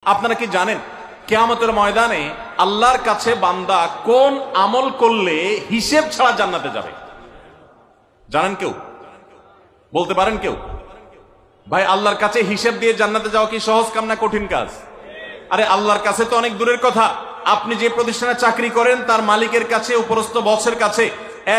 আপনারা কি জানেন কিয়ামতের ময়দানে আল্লাহর কাছে বান্দা কোন আমল করলে হিসেব ছাড়া জান্নাতে যাবে? জানেন কেউ? বলতে পারেন কেউ? ভাই, আল্লাহর কাছে হিসেব দিয়ে জান্নাতে যাওয়া কি সহজ কাম না কঠিন কাজ? আরে আল্লাহর কাছে তো অনেক দূরের কথা। আপনি যে প্রতিষ্ঠানে চাকরি করেন তার মালিকের কাছে, উপরস্থ বসের কাছে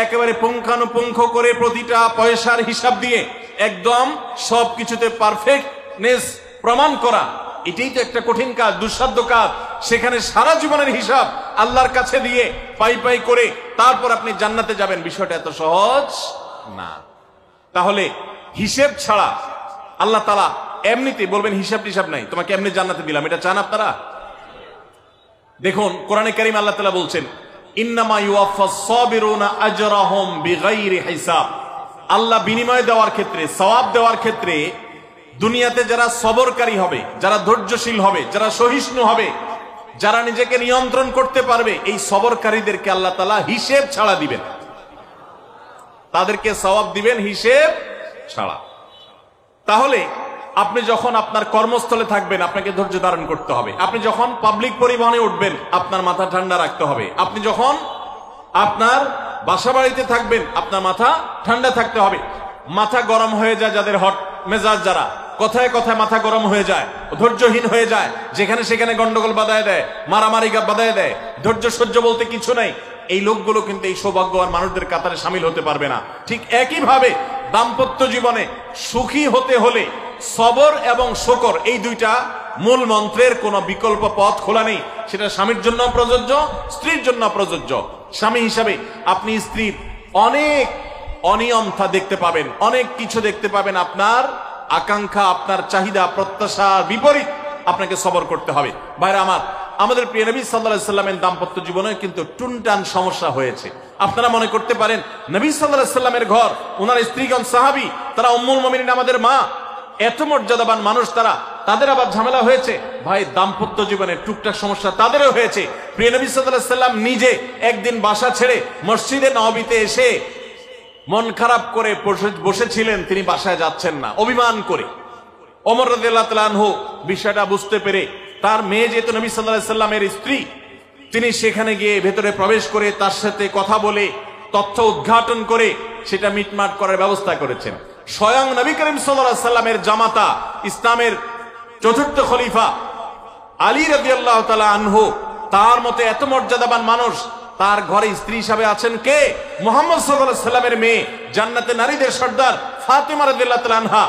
একেবারে পুঙ্খানুপুঙ্খ করে প্রতিটা পয়সার হিসাব দিয়ে একদম সবকিছুতে পারফেক্টনেস প্রমাণ করা, এটাই তো একটা কঠিন কাজ, দুঃসাধ্য কাজ। সেখানে সারা জীবনের হিসাব আল্লাহর কাছে দিয়ে পাই পাই করে তারপর আপনি জান্নাতে যাবেন, বিষয়টা এত সহজ না। তাহলে হিসেব ছাড়া আল্লাহ তাআলা এমনিতে বলবেন হিসাব টিসাব নাই, তোমাকে এমনি জান্নাতে দিলাম, এটা চান আপনারা? দেখুন কোরআনে কারীম আল্লাহ তাআলা বলছেন ইন্নামা ইউওয়াফাস সাবিরুনা আজরাহুম বিগাইরি হিসাব। আল্লাহ বিনিময় দেওয়ার ক্ষেত্রে, সওয়াব দেওয়ার ক্ষেত্রে দুনিয়াতে যারা সবরকারী হবে, যারা ধৈর্যশীল হবে, যারা সহিষ্ণু হবে, যারা নিজেকে নিয়ন্ত্রণ করতে পারবে, এই সবরকারীদেরকে আল্লাহ তাআলা হিসেব ছাড়া দিবেন, তাদেরকে সওয়াব দিবেন হিসেব ছাড়া। তাহলে আপনি যখন আপনার কর্মস্থলে থাকবেন আপনাকে ধৈর্য ধারণ করতে হবে। আপনি যখন পাবলিক পরিবহনে উঠবেন আপনার মাথা ঠান্ডা রাখতে হবে। আপনি যখন আপনার বাসা বাড়িতে থাকবেন আপনার মাথা ঠান্ডা থাকতে হবে। মাথা গরম হয়ে যায় যাদের, হট মেজাজ যারা, কথায় কথায় মাথা গরম হয়ে যায়, ধৈর্যহীন হয়ে যায়, যেখানে সেখানে গন্ডগোল বাধায় দেয়, মারামারি বাধায় দেয়, ধৈর্য সহ্য বলতে কিছু নাই, এই লোকগুলো কিন্তু এই সৌভাগ্যবান মানুষদের কাতারে সামিল হতে পারবে না। ঠিক একইভাবে দাম্পত্য জীবনে সুখী হতে হলে সবর এবং শকর, এই দুইটা মূল মন্ত্রের কোনো বিকল্প পথ খোলা নেই। সেটা স্বামীর জন্য প্রযোজ্য, স্ত্রীর জন্য প্রযোজ্য। স্বামী হিসাবে আপনি স্ত্রীর অনেক অনিয়মতা দেখতে পাবেন, অনেক কিছু দেখতে পাবেন, আপনার আকাঙ্ক্ষা, আপনার চাহিদা, প্রত্যাশার বিপরীত, আপনাকে সবর করতে হবে। ভাইরা আমার, আমাদের প্রিয় নবী সাল্লাল্লাহু আলাইহি সাল্লামের দাম্পত্য জীবনে কিন্তু টুনটান সমস্যা হয়েছে। আপনারা মনে করতে পারেন নবী সাল্লাল্লাহু আলাইহি সাল্লামের ঘর, ওনার স্ত্রীগণ সাহাবী, তারা উম্মুল মুমিনিন আমাদের মা, এত মর্যাদাবান মানুষ তারা, তাদের আবার ঝামেলা হয়েছে। ভাই, দাম্পত্য জীবনে টুকটাক সমস্যা তাদেরও হয়েছে। প্রিয় নবী সাল্লাল্লাহু আলাইহি সাল্লাম নিজে একদিন বাসা ছেড়ে মসজিদে নববীতে এসে মন খারাপ করে বসেছিলেন, তিনি বাসায় যাচ্ছেন না, অভিমান করে। ওমর রাদিয়াল্লাহু তাআলা আনহু বিষয়টা বুঝতে পেরে, তার মেয়ে যেহেতু নবী সাল্লাল্লাহু আলাইহি সাল্লামের স্ত্রী, তিনি সেখানে গিয়ে ভেতরে প্রবেশ করে তার সাথে কথা বলে তথ্য উদ্ঘাটন করে সেটা মিটমাট করার ব্যবস্থা করেছেন। স্বয়ং নবী করিম সাল্লাল্লাহু আলাইহি সাল্লামের জামাতা, ইসলামের চতুর্থ খলিফা আলী রাদিয়াল্লাহু তাআলা আনহু, তার মতো এত মর্যাদাবান মানুষ, তার ঘরে স্ত্রী হিসাবে আছেন কে? মুহাম্মদ সাল্লাল্লাহু আলাইহি সাল্লামের মেয়ে, জান্নাতে নারীদের সর্দার ফাতেমা রাদিয়াল্লাহু তাআলা আনহা।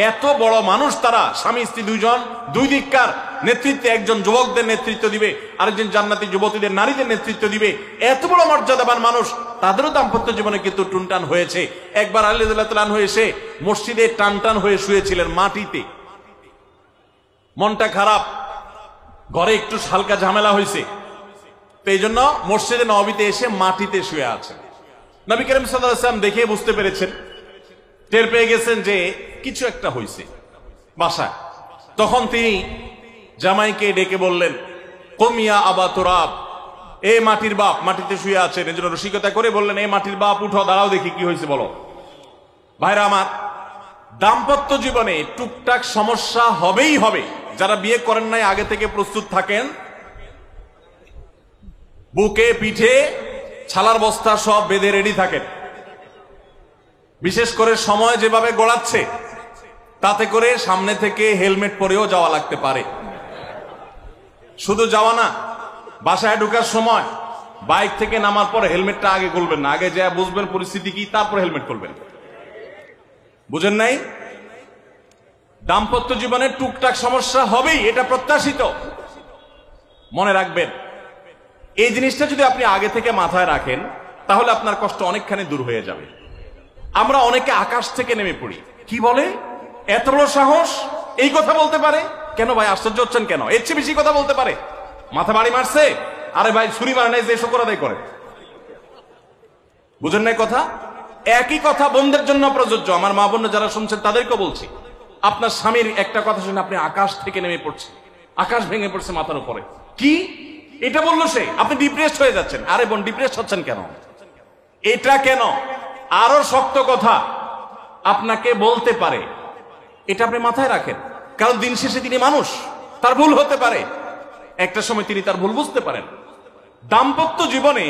এত বড় মানুষ তারা, স্বামী স্ত্রী দুইজন, দুই দিককার নেতৃত্বে, একজন যুবকদের নেতৃত্ব দিবে, আরেকজন জান্নাতি যুবতীদের, নারীদের নেতৃত্ব দিবে। এত বড় মর্যাদাবান মানুষ, তাদেরও দাম্পত্য জীবনে কিন্তু টুনটান হয়েছে। একবার আলী রাদিয়াল্লাহু তাআলা আনহু এসে মসজিদে টানটান হয়ে শুয়েছিলেন মাটিতে, মনটা খারাপ, ঘরে একটু হালকা ঝামেলা হয়েছে, তো এই জন্য মসজিদে নববীতে এসে মাটিতে শুয়ে আছেন। নবী করিম সাল্লাল্লাহু আলাইহি ওয়াসাল্লাম দেখে বুঝতে পেরেছেন, টের পেয়ে গেছেন যে কিছু একটা হয়েছে বাসায়। তখন তিনি জামাইকে ডেকে বললেন, কুমিয়া আবা তুরাব, এ মাটির বাপ, মাটিতে শুয়ে আছেন, এজন্য রসিকতা করে বললেন, এ মাটির বাপ উঠো, দাঁড়াও দেখি কি হয়েছে বলো। ভাইরা আমার, দাম্পত্য জীবনে টুকটাক সমস্যা হবেই হবে। যারা বিয়ে করেন নাই আগে থেকে প্রস্তুত থাকেন, বুকে পিঠে ছালার বস্তা সব বেঁধে রেডি থাকেন। বিশেষ করে সময় যেভাবে গড়াচ্ছে, তাতে করে সামনে থেকে হেলমেট পরেও যাওয়া লাগতে পারে। শুধু যাওয়া না, বাসায় ঢোকার সময় বাইক থেকে নামার পর হেলমেটটা আগে খুলবেন না, আগে যা বুঝবেন পরিস্থিতি কি, তারপর হেলমেট খুলবেন। বুঝেন নাই? দাম্পত্য জীবনে টুকটাক সমস্যা হবেই, এটা প্রত্যাশিত। মনে রাখবেন, এই জিনিসটা যদি আপনি আগে থেকে মাথায় রাখেন তাহলে আপনার কষ্ট অনেকখানি দূর হয়ে যাবে। আমরা অনেকে আকাশ থেকে নেমে পড়ি, কি বলে, এত বড় সাহস, এই কথা বলতে পারে কেন? ভাই আশ্চর্য হচ্ছেন কেন? এর চেয়ে বেশি কথা বলতে পারে, মাথা বাড়ি মারছে, আরে ভাই ছুরি মারে নাই যে শুকর আদায় করে। বুঝেন নাই কথা? একই কথা বোনদের জন্য প্রযোজ্য। আমার মা বোন যারা শুনছেন তাদেরকে বলছি, আপনার স্বামীর একটা কথা শুনে আপনি আকাশ থেকে নেমে পড়ছেন, আকাশ ভেঙে পড়ছে মাথার উপরে, কি এটা বললো সে, আপনি ডিপ্রেসড হয়ে যাচ্ছেন। আরে বোন, ডিপ্রেসড হচ্ছেন কেন? এটা কেন? আরো শক্ত কথা আপনাকে বলতে পারে, এটা আপনি মাথায় রাখেন, কারণ দিন শেষে তিনি মানুষ, তার ভুল হতে পারে, একটা সময় তিনি তার ভুল বুঝতে পারেন। দাম্পত্য জীবনে